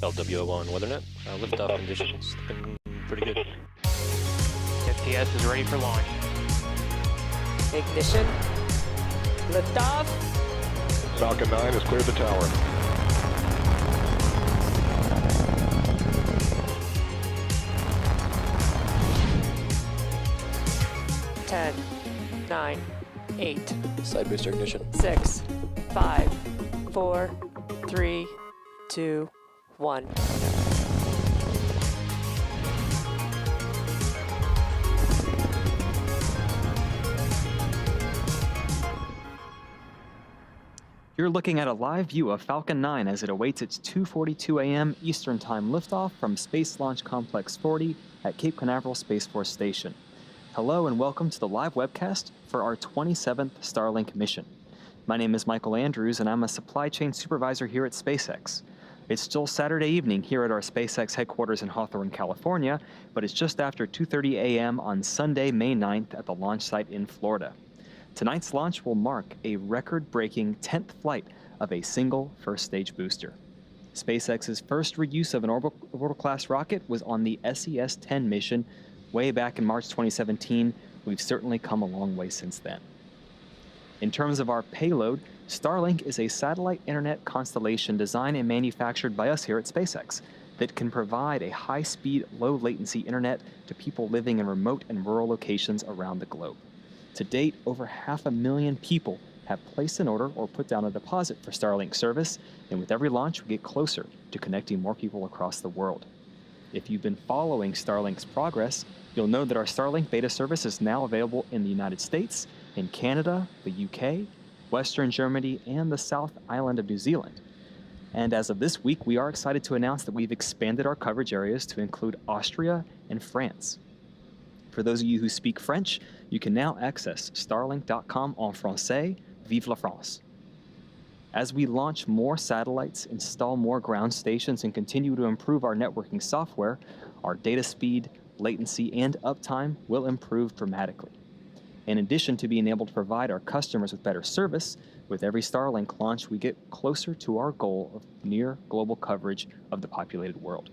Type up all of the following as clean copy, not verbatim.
LWO1 WeatherNet. Liftoff conditions looking pretty good. FTS is ready for launch. Ignition. Liftoff. Falcon 9 has cleared the tower. Ten, 9, 8, Side booster ignition. 6, 5, 4, 3, 2, 1. You're looking at a live view of Falcon 9 as it awaits its 2:42 a.m. Eastern Time liftoff from Space Launch Complex 40 at Cape Canaveral Space Force Station. Hello and welcome to the live webcast for our 27th Starlink mission. My name is Michael Andrews and I'm a supply chain supervisor here at SpaceX. It's still Saturday evening here at our SpaceX headquarters in Hawthorne, California, but it's just after 2:30 a.m. on Sunday, May 9th at the launch site in Florida. Tonight's launch will mark a record-breaking 10th flight of a single first-stage booster. SpaceX's first reuse of an orbital-class rocket was on the SES-10 mission way back in March 2017. We've certainly come a long way since then. In terms of our payload, Starlink is a satellite internet constellation designed and manufactured by us here at SpaceX that can provide a high-speed, low-latency internet to people living in remote and rural locations around the globe. To date, over 500,000 people have placed an order or put down a deposit for Starlink service, and with every launch, we get closer to connecting more people across the world. If you've been following Starlink's progress, you'll know that our Starlink beta service is now available in the United States, in Canada, the UK, Western Germany, and the South Island of New Zealand. And as of this week, we are excited to announce that we've expanded our coverage areas to include Austria and France. For those of you who speak French, you can now access starlink.com en français. Vive la France. As we launch more satellites, install more ground stations, and continue to improve our networking software, our data speed, latency, and uptime will improve dramatically. In addition to being able to provide our customers with better service, with every Starlink launch, we get closer to our goal of near global coverage of the populated world.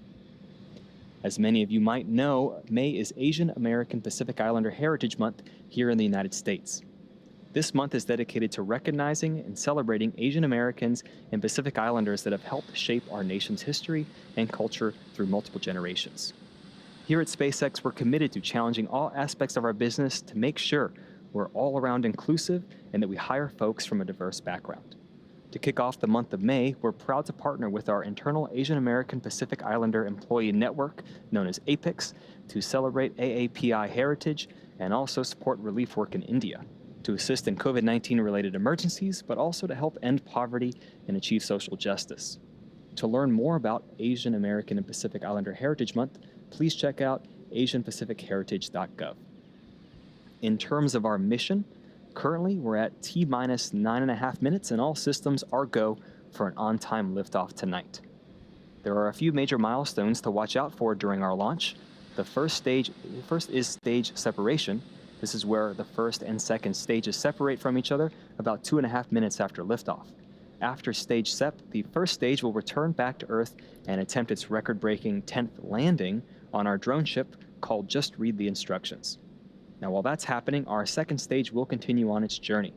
As many of you might know, May is Asian American Pacific Islander Heritage Month here in the United States. This month is dedicated to recognizing and celebrating Asian Americans and Pacific Islanders that have helped shape our nation's history and culture through multiple generations. Here at SpaceX, we're committed to challenging all aspects of our business to make sure we're all around inclusive and that we hire folks from a diverse background. To kick off the month of May, we're proud to partner with our internal Asian American Pacific Islander Employee Network, known as APIX, to celebrate AAPI heritage and also support relief work in India, to assist in COVID-19 related emergencies, but also to help end poverty and achieve social justice. To learn more about Asian American and Pacific Islander Heritage Month, please check out asianpacificheritage.gov. In terms of our mission, currently, we're at T-minus 9.5 minutes and all systems are go for an on-time liftoff tonight. There are a few major milestones to watch out for during our launch. The first is stage separation. This is where the first and second stages separate from each other about 2.5 minutes after liftoff. After stage SEP, the first stage will return back to Earth and attempt its record-breaking 10th landing on our drone ship called Just Read the Instructions. Now, while that's happening, our second stage will continue on its journey.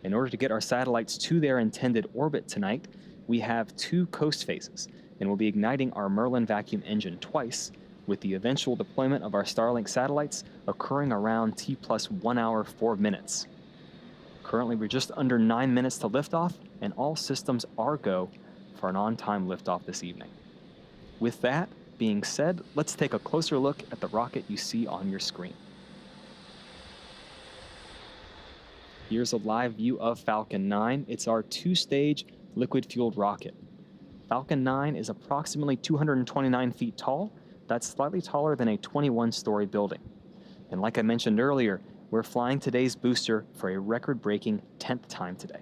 In order to get our satellites to their intended orbit tonight, we have 2 coast phases, and we'll be igniting our Merlin vacuum engine twice, with the eventual deployment of our Starlink satellites occurring around T+1 hour 4 minutes. Currently, we're just under 9 minutes to liftoff, and all systems are go for an on-time liftoff this evening. With that being said, let's take a closer look at the rocket you see on your screen. Here's a live view of Falcon 9. It's our 2-stage liquid-fueled rocket. Falcon 9 is approximately 229 feet tall. That's slightly taller than a 21-story building. And like I mentioned earlier, we're flying today's booster for a record-breaking 10th time today.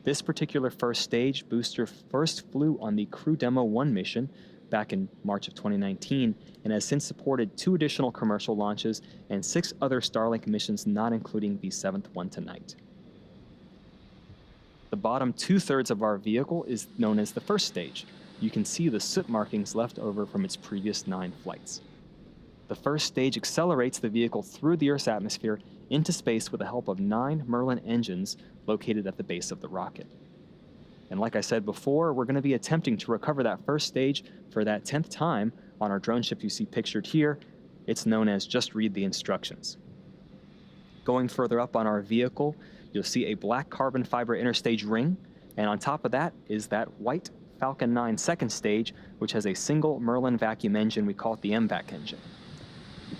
This particular first stage booster first flew on the Crew Demo 1 mission back in March of 2019 and has since supported 2 additional commercial launches and 6 other Starlink missions, not including the 7th one tonight. The bottom 2/3 of our vehicle is known as the first stage. you can see the soot markings left over from its previous 9 flights. The first stage accelerates the vehicle through the Earth's atmosphere into space with the help of 9 Merlin engines located at the base of the rocket. And like I said before, we're going to be attempting to recover that first stage for that 10th time on our drone ship you see pictured here. It's known as Just Read the Instructions. Going further up on our vehicle, you'll see a black carbon fiber interstage ring, and on top of that is that white Falcon 9 second stage, which has a single Merlin vacuum engine. We call it the MVAC engine.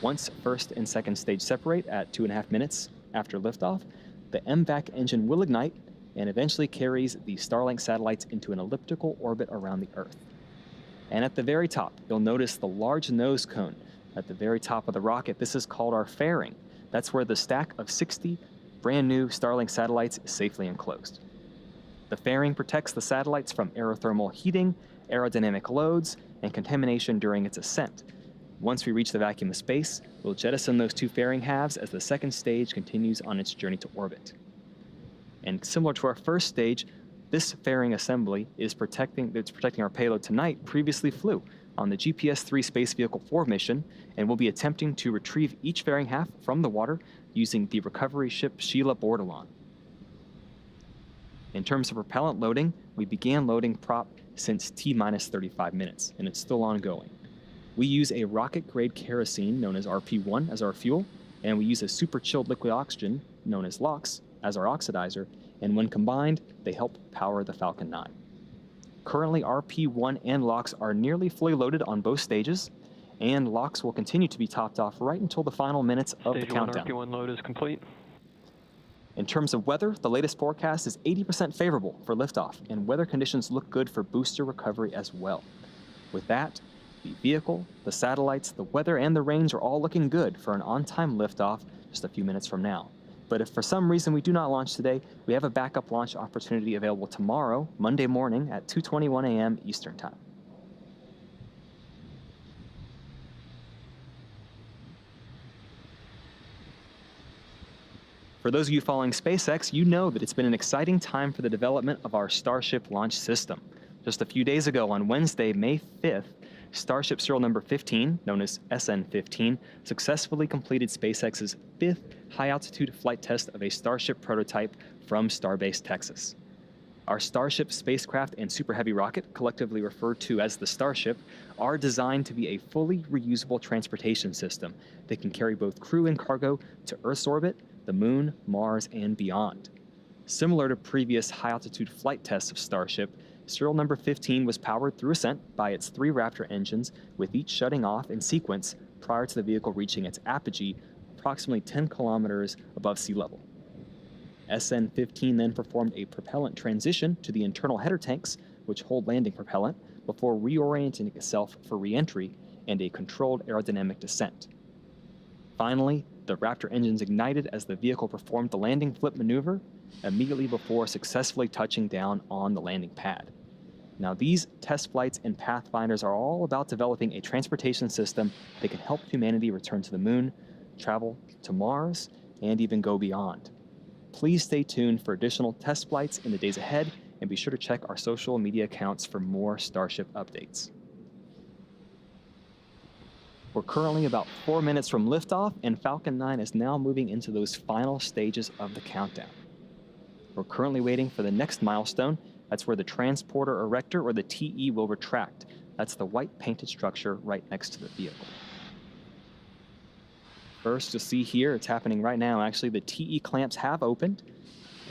Once first and second stage separate at 2.5 minutes after liftoff, the MVAC engine will ignite and eventually carries the Starlink satellites into an elliptical orbit around the Earth. And at the very top, you'll notice the large nose cone at the very top of the rocket. This is called our fairing. That's where the stack of 60 brand new Starlink satellites is safely enclosed. The fairing protects the satellites from aerothermal heating, aerodynamic loads, and contamination during its ascent. Once we reach the vacuum of space, we'll jettison those 2 fairing halves as the second stage continues on its journey to orbit. And similar to our first stage, this fairing assembly is protecting our payload tonight previously flew on the GPS-3 Space Vehicle 4 mission, and we'll be attempting to retrieve each fairing half from the water using the recovery ship Sheila Bordelon. In terms of propellant loading, we began loading prop since T-minus 35 minutes, and it's still ongoing. We use a rocket-grade kerosene, known as RP1, as our fuel, and we use a super-chilled liquid oxygen, known as LOX, as our oxidizer, and when combined, they help power the Falcon 9. Currently, RP1 and LOX are nearly fully loaded on both stages, and LOX will continue to be topped off right until the final minutes of the countdown. Stage 1 RP1 load is complete. In terms of weather, the latest forecast is 80% favorable for liftoff, and weather conditions look good for booster recovery as well. With that, the vehicle, the satellites, the weather, and the range are all looking good for an on-time liftoff just a few minutes from now. But if for some reason we do not launch today, we have a backup launch opportunity available tomorrow, Monday morning at 2:21 a.m. Eastern Time. For those of you following SpaceX, you know that it's been an exciting time for the development of our Starship launch system. Just a few days ago, on Wednesday, May 5th, Starship serial number 15, known as SN15, successfully completed SpaceX's 5th high-altitude flight test of a Starship prototype from Starbase, Texas. Our Starship spacecraft and Super Heavy rocket, collectively referred to as the Starship, are designed to be a fully reusable transportation system that can carry both crew and cargo to Earth's orbit, the Moon, Mars, and beyond. Similar to previous high-altitude flight tests of Starship, serial number 15 was powered through ascent by its 3 Raptor engines, with each shutting off in sequence prior to the vehicle reaching its apogee, approximately 10 kilometers above sea level. SN15 then performed a propellant transition to the internal header tanks, which hold landing propellant, before reorienting itself for re-entry and a controlled aerodynamic descent. Finally, the Raptor engines ignited as the vehicle performed the landing flip maneuver immediately before successfully touching down on the landing pad. Now, these test flights and pathfinders are all about developing a transportation system that can help humanity return to the Moon, travel to Mars, and even go beyond. Please stay tuned for additional test flights in the days ahead, and be sure to check our social media accounts for more Starship updates. We're currently about 4 minutes from liftoff, and Falcon 9 is now moving into those final stages of the countdown. We're currently waiting for the next milestone. That's where the transporter erector, or the TE, will retract. That's the white painted structure right next to the vehicle. First, you'll see here, it's happening right now. Actually, the TE clamps have opened,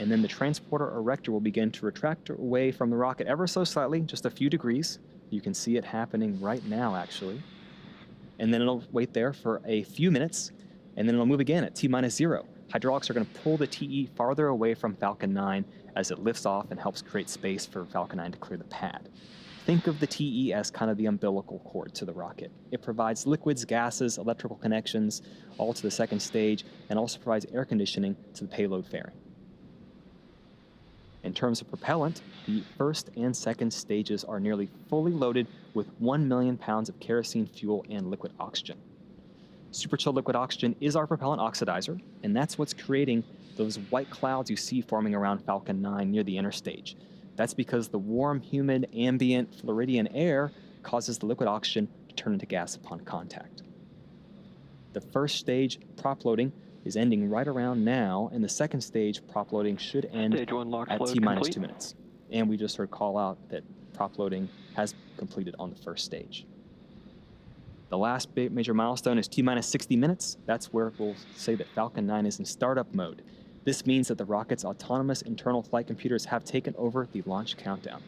and then the transporter erector will begin to retract away from the rocket ever so slightly, just a few degrees. You can see it happening right now, actually. And then it'll wait there for a few minutes, and then it'll move again at T-minus 0. Hydraulics are going to pull the TE farther away from Falcon 9 as it lifts off and helps create space for Falcon 9 to clear the pad. Think of the TE as kind of the umbilical cord to the rocket. It provides liquids, gases, electrical connections, all to the second stage, and also provides air conditioning to the payload fairing. In terms of propellant, the first and second stages are nearly fully loaded with 1 million pounds of kerosene fuel and liquid oxygen. Superchilled liquid oxygen is our propellant oxidizer, and that's what's creating those white clouds you see forming around Falcon 9 near the inner stage. That's because the warm, humid, ambient Floridian air causes the liquid oxygen to turn into gas upon contact. The first stage, prop loading, is ending right around now, and the second stage, prop loading, should end Stage 1 LOX at load T-minus complete. 2 minutes. And we just heard call out that prop loading has completed on the first stage. The last big major milestone is T-minus 60 minutes. That's where we'll say that Falcon 9 is in startup mode. This means that the rocket's autonomous internal flight computers have taken over the launch countdown.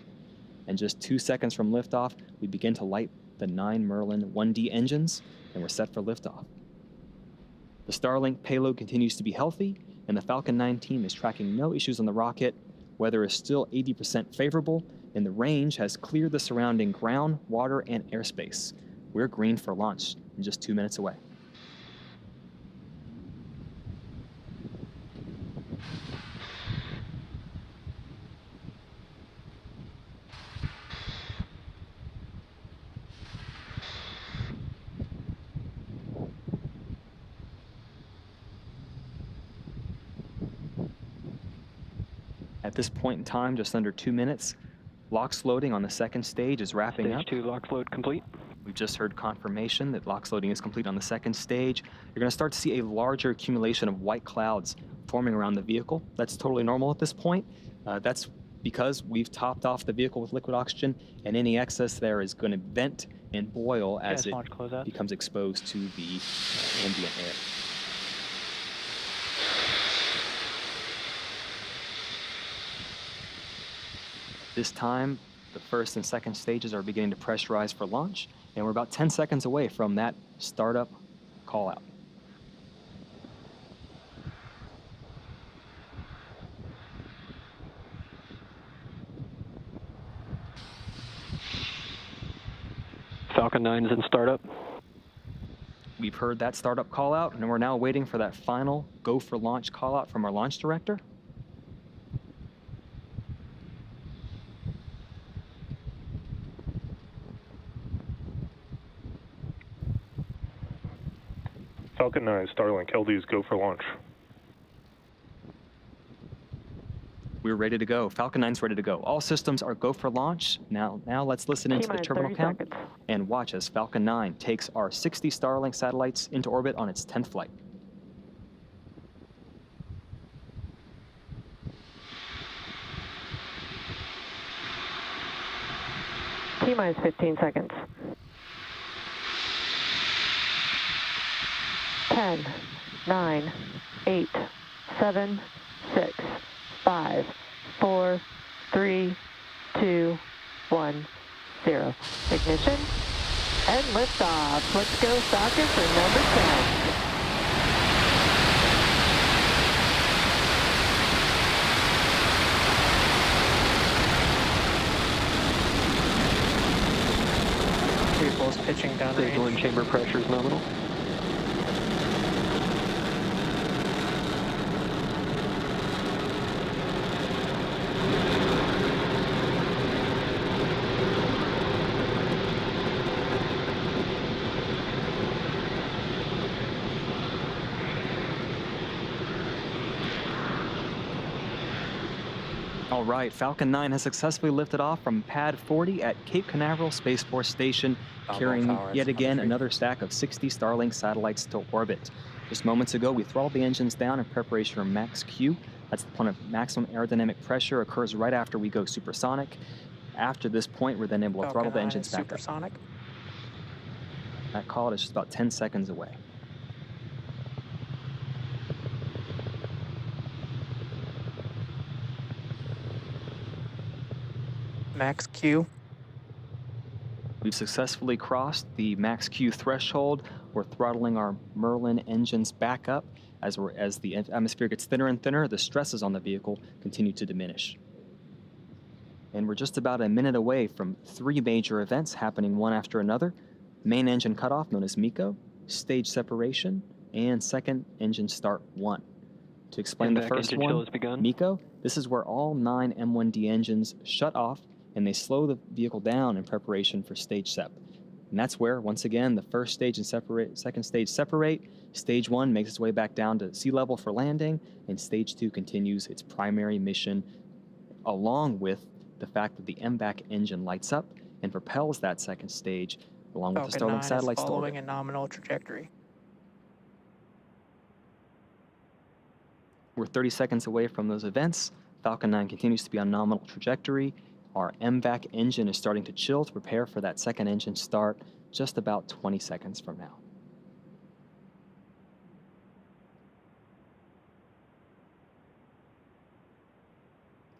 And just 2 seconds from liftoff, we begin to light the 9 Merlin 1D engines, and we're set for liftoff. The Starlink payload continues to be healthy, and the Falcon 9 team is tracking no issues on the rocket. Weather is still 80% favorable, and the range has cleared the surrounding ground, water, and airspace. We're green for launch in just 2 minutes away. At this point in time, just under 2 minutes, LOX loading on the second stage is wrapping up. Stage 2 LOX load complete. We've just heard confirmation that LOX loading is complete on the second stage. You're going to start to see a larger accumulation of white clouds forming around the vehicle. That's totally normal at this point. That's because we've topped off the vehicle with liquid oxygen, and any excess there is going to vent and boil as it becomes exposed to the ambient air. This time, the first and second stages are beginning to pressurize for launch, and we're about 10 seconds away from that startup call out. Falcon 9 is in startup. We've heard that startup call out, and we're now waiting for that final go for launch call out from our launch director. Falcon 9, Starlink, LDs go for launch. We're ready to go. Falcon 9's ready to go. All systems are go for launch. Now let's listen into the terminal count and watch as Falcon 9 takes our 60 Starlink satellites into orbit on its 10th flight. T-minus 15 seconds. 10, 9, 8, 7, 6, 5, 4, 3, 2, 1, 0. Ignition and liftoff. Let's go Falcon for number 10. Vehicle's pitching down Stage 1 chamber pressure is nominal. All right, Falcon 9 has successfully lifted off from Pad 40 at Cape Canaveral Space Force Station, carrying yet again another stack of 60 Starlink satellites to orbit. Just moments ago, we throttled the engines down in preparation for max Q. That's the point of maximum aerodynamic pressure, occurs right after we go supersonic. After this point, we're then able to throttle the engines back up. That call is just about 10 seconds away. Max Q. We've successfully crossed the max Q threshold. We're throttling our Merlin engines back up. As the atmosphere gets thinner and thinner, the stresses on the vehicle continue to diminish. And we're just about a minute away from 3 major events happening one after another. Main engine cutoff, known as MECO, stage separation, and second engine start 1. To explain the first one, MECO, this is where all 9 M1D engines shut off and they slow the vehicle down in preparation for stage sep. And that's where, once again, the first stage and second stage separate. Stage 1 makes its way back down to sea level for landing, and stage 2 continues its primary mission along with the fact that the MVAC engine lights up and propels that second stage along with the Falcon 9 Starlink is satellites to following orbit. a nominal trajectory. We're 30 seconds away from those events. Falcon 9 continues to be on nominal trajectory. Our MVAC engine is starting to chill to prepare for that second engine start just about 20 seconds from now.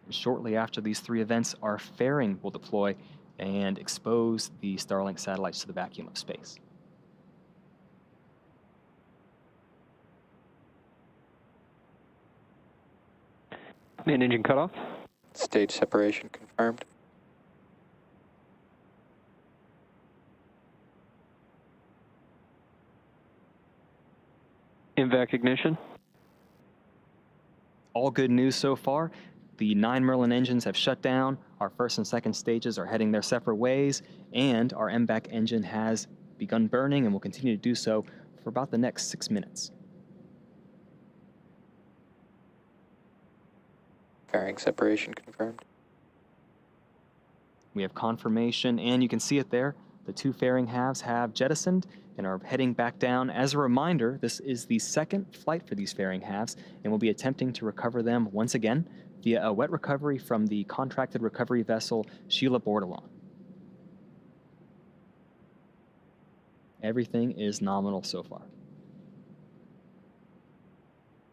And shortly after these three events, our fairing will deploy and expose the Starlink satellites to the vacuum of space. Main engine cutoff. Stage separation confirmed. MVAC ignition. All good news so far. The 9 Merlin engines have shut down, our first and second stages are heading their separate ways, and our MVAC engine has begun burning and will continue to do so for about the next 6 minutes. Fairing separation confirmed. We have confirmation, and you can see it there. The 2 fairing halves have jettisoned and are heading back down. As a reminder, this is the second flight for these fairing halves, and we'll be attempting to recover them once again via a wet recovery from the contracted recovery vessel Sheila Bordelon. Everything is nominal so far.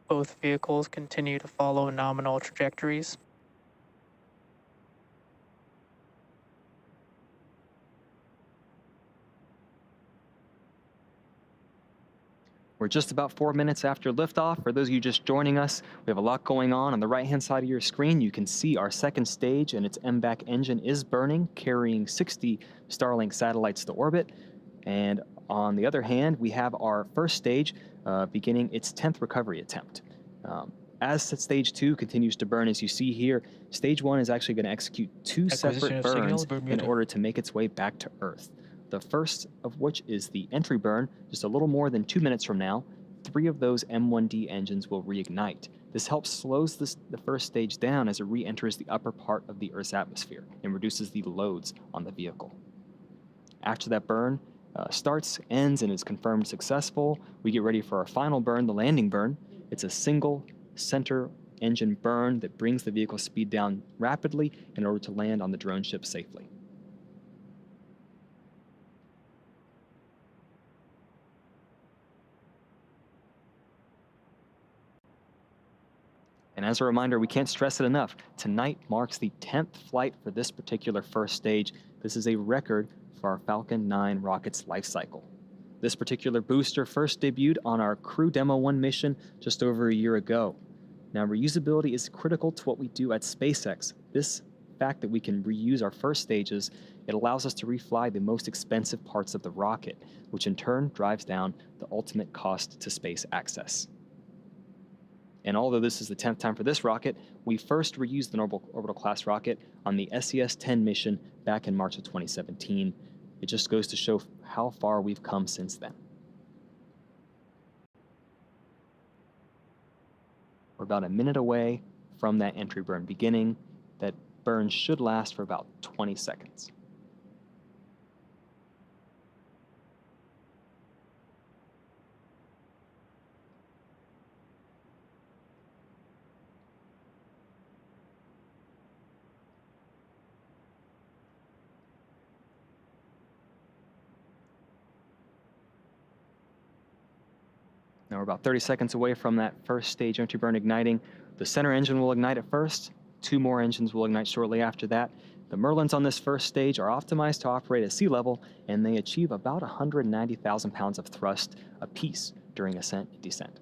Both vehicles continue to follow nominal trajectories. We're just about 4 minutes after liftoff. For those of you just joining us, we have a lot going on. On the right-hand side of your screen, you can see our second stage and its MVAC engine is burning, carrying 60 Starlink satellites to orbit. And on the other hand, we have our first stage beginning its 10th recovery attempt. As stage 2 continues to burn, as you see here, stage 1 is actually going to execute 2 separate burns in order to make its way back to Earth. The first of which is the entry burn. Just a little more than 2 minutes from now, 3 of those M1D engines will reignite. This helps slows the first stage down as it re-enters the upper part of the Earth's atmosphere and reduces the loads on the vehicle. After that burn starts, ends, and is confirmed successful, we get ready for our final burn, the landing burn. It's a single center engine burn that brings the vehicle speed down rapidly in order to land on the drone ship safely. And as a reminder, we can't stress it enough, tonight marks the 10th flight for this particular first stage. This is a record for our Falcon 9 rocket's life cycle. This particular booster first debuted on our Crew Demo 1 mission just over a year ago. Now, reusability is critical to what we do at SpaceX. This fact that we can reuse our first stages, it allows us to refly the most expensive parts of the rocket, which in turn drives down the ultimate cost to space access. And although this is the 10th time for this rocket, we first reused the orbital class rocket on the SES-10 mission back in March of 2017. It just goes to show how far we've come since then. We're about a minute away from that entry burn beginning. That burn should last for about 20 seconds. Now we're about 30 seconds away from that first stage entry burn igniting. The center engine will ignite at first. 2 more engines will ignite shortly after that. The Merlins on this first stage are optimized to operate at sea level, and they achieve about 190,000 pounds of thrust apiece during ascent and descent.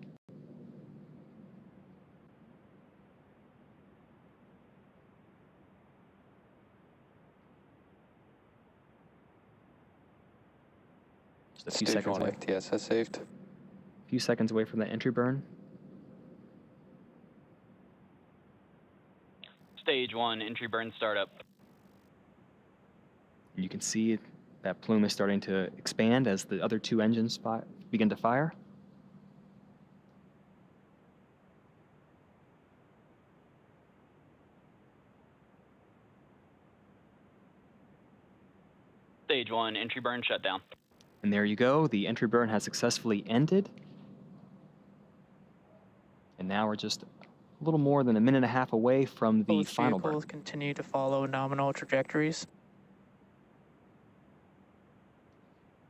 Just a few Stage seconds 1 away. FTSS saved. Few seconds away from the entry burn. Stage 1 entry burn startup. And you can see that plume is starting to expand as the other 2 engines begin to fire. Stage 1, entry burn shutdown. And there you go. The entry burn has successfully ended. And now we're just a little more than a minute and a half away from the Both final burn. vehicles continue to follow nominal trajectories.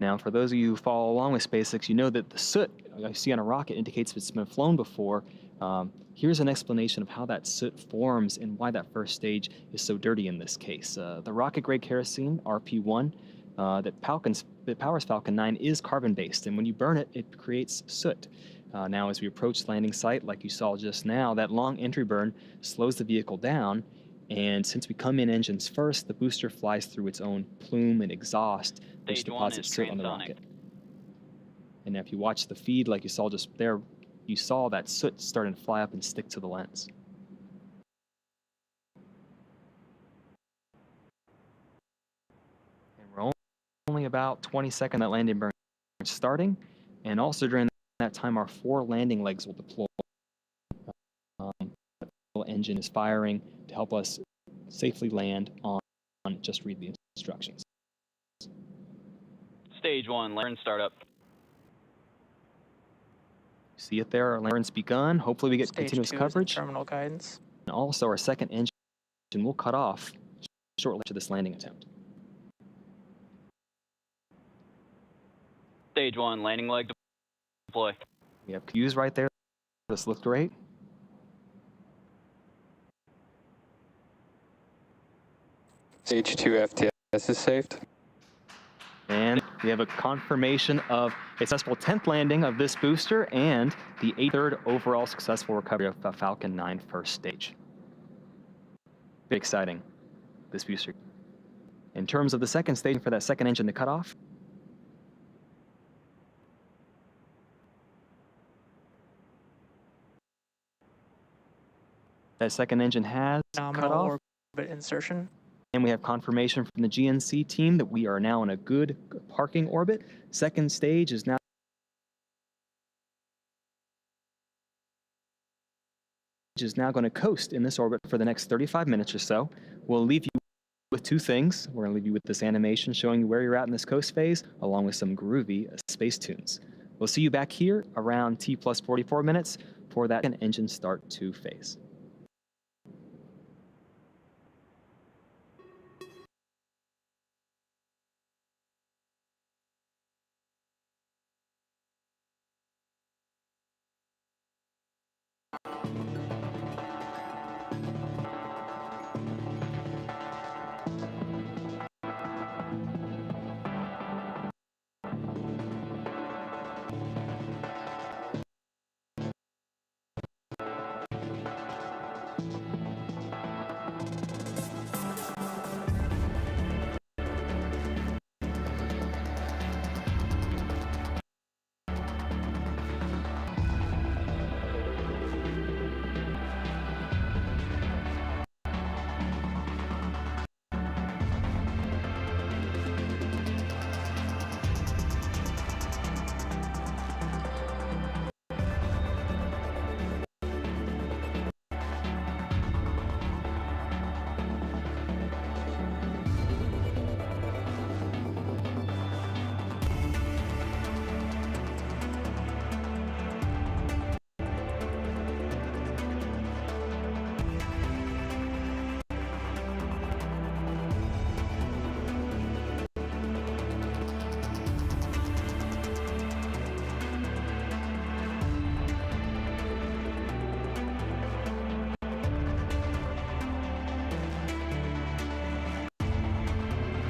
Now, for those of you who follow along with SpaceX, you know that the soot you see on a rocket indicates if it's been flown before. Here's an explanation of how that soot forms and why that first stage is so dirty in this case. The rocket-grade kerosene, RP1, that powers Falcon 9 is carbon-based, and when you burn it, it creates soot. Now, as we approach the landing site, like you saw just now, that long entry burn slows the vehicle down, and since we come in engines first, the booster flies through its own plume and exhaust, which Stage 1 deposits is soot on the transonic. rocket. And if you watch the feed, like you saw just there, you saw that soot starting to fly up and stick to the lens. And we're only about 20 seconds that landing burn starting, and also during that time, our 4 landing legs will deploy. The engine is firing to help us safely land on just read the instructions. Stage 1, burn startup. See it there, our landing's begun. Hopefully we get Stage continuous 2 is in coverage. terminal guidance. And also our second engine will cut off shortly after this landing attempt. Stage 1, landing leg deploy. We have Q's right there. This looked great. Stage 2 FTS is saved. And we have a confirmation of a successful 10th landing of this booster and the 3rd overall successful recovery of the Falcon 9 first stage. Very exciting, this booster. In terms of the second stage for that second engine to cut off, that second engine has cut Nominal off. orbit insertion. And we have confirmation from the GNC team that we are now in a good parking orbit. Second stage is now going to coast in this orbit for the next 35 minutes or so. We'll leave you with 2 things. We're going to leave you with this animation showing you where you're at in this coast phase, along with some groovy space tunes. We'll see you back here around T plus 44 minutes for that engine start 2 phase.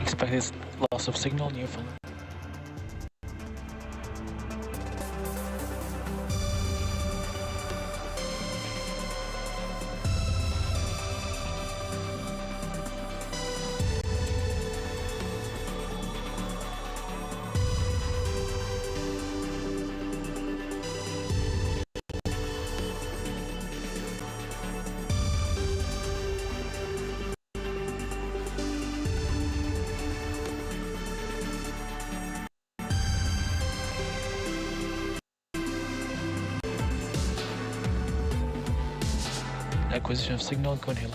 Expected loss of signal, Newfoundland. Acquisition of signal, go ahead.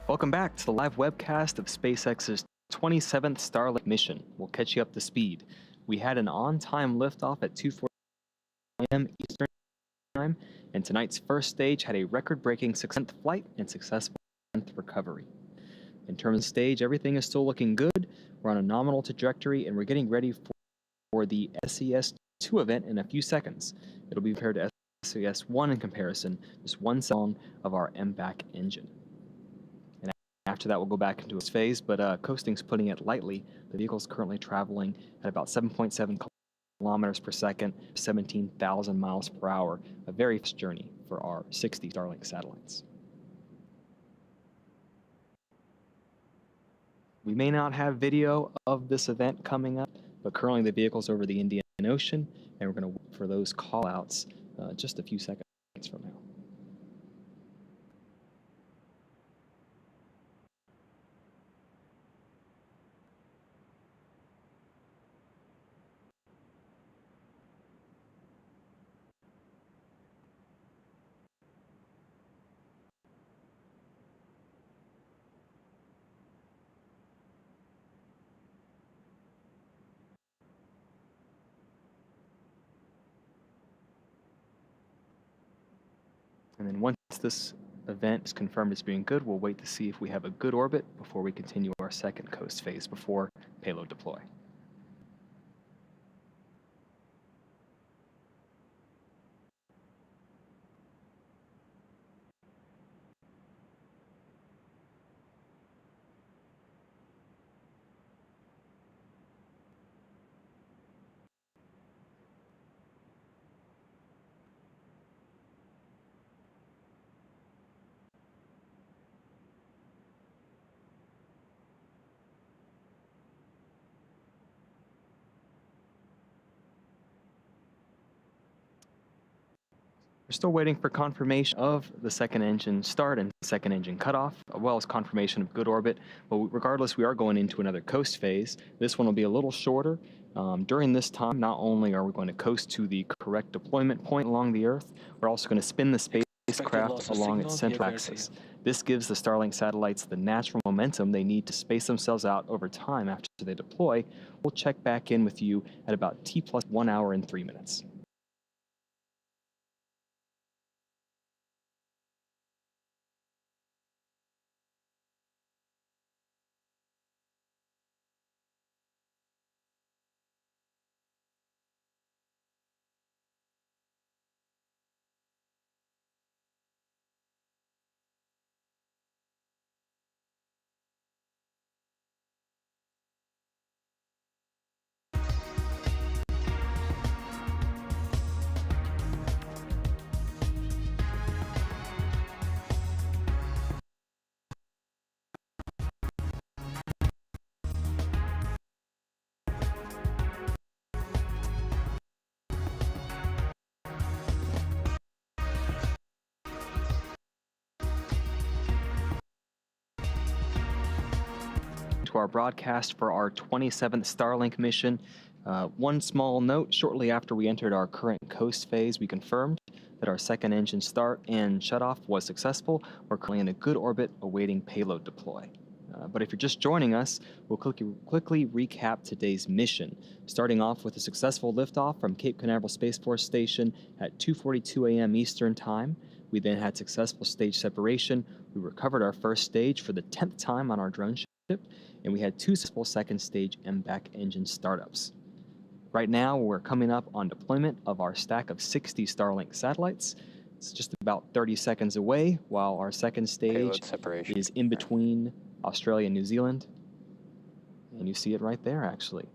Welcome back to the live webcast of SpaceX's 27th Starlink mission. We'll catch you up to speed. We had an on-time liftoff at 2:40 a.m. Eastern Time, and tonight's first stage had a record-breaking 6th flight and successful 10th recovery. In terms of stage, everything is still looking good. We're on a nominal trajectory, and we're getting ready for for the SES-2 event in a few seconds. It'll be compared to SES-1 in comparison, just one song of our MBAC engine. And after that, we'll go back into its phase, but coasting's putting it lightly. The vehicle's currently traveling at about 7.7 kilometers per second, 17,000 miles per hour, a very fast journey for our 60 Starlink satellites. We may not have video of this event coming up, but currently the vehicle's over the Indian Ocean, and we're going to wait for those call-outs just a few seconds from now. And then once this event is confirmed as being good, we'll wait to see if we have a good orbit before we continue our second coast phase before payload deploy. We're still waiting for confirmation of the second engine start and second engine cutoff, as well as confirmation of good orbit. But regardless, we are going into another coast phase. This one will be a little shorter. During this time, not only are we going to coast to the correct deployment point along the Earth, we're also going to spin the spacecraft along its central axis. This gives the Starlink satellites the natural momentum they need to space themselves out over time after they deploy. We'll check back in with you at about T+1 hour and 3 minutes. Our broadcast for our 27th Starlink mission. One small note, shortly after we entered our current coast phase, we confirmed that our second engine start and shutoff was successful. We're currently in a good orbit awaiting payload deploy. But if you're just joining us, we'll quickly recap today's mission, starting off with a successful liftoff from Cape Canaveral Space Force Station at 2:42 a.m. Eastern Time. We then had successful stage separation. We recovered our first stage for the 10th time on our drone ship, and we had 2 successful second stage MBAC engine startups. Right now, we're coming up on deployment of our stack of 60 Starlink satellites. It's just about 30 seconds away, while our second stage is in between Australia and New Zealand. And you see it right there, actually.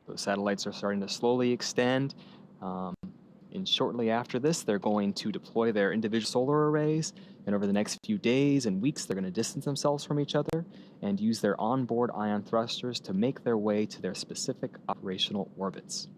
Those satellites are starting to slowly extend. And shortly after this, they're going to deploy their individual solar arrays. And over the next few days and weeks, they're going to distance themselves from each other and use their onboard ion thrusters to make their way to their specific operational orbits.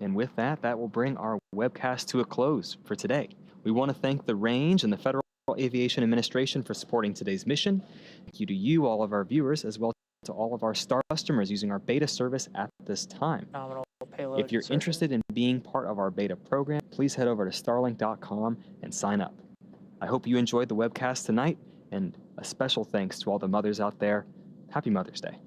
And with that, that will bring our webcast to a close for today. We want to thank the Range and the Federal Aviation Administration for supporting today's mission. Thank you to you, all of our viewers, as well to all of our Star customers using our beta service at this time. If you're interested in being part of our beta program, please head over to starlink.com and sign up. I hope you enjoyed the webcast tonight, and a special thanks to all the mothers out there. Happy Mother's Day.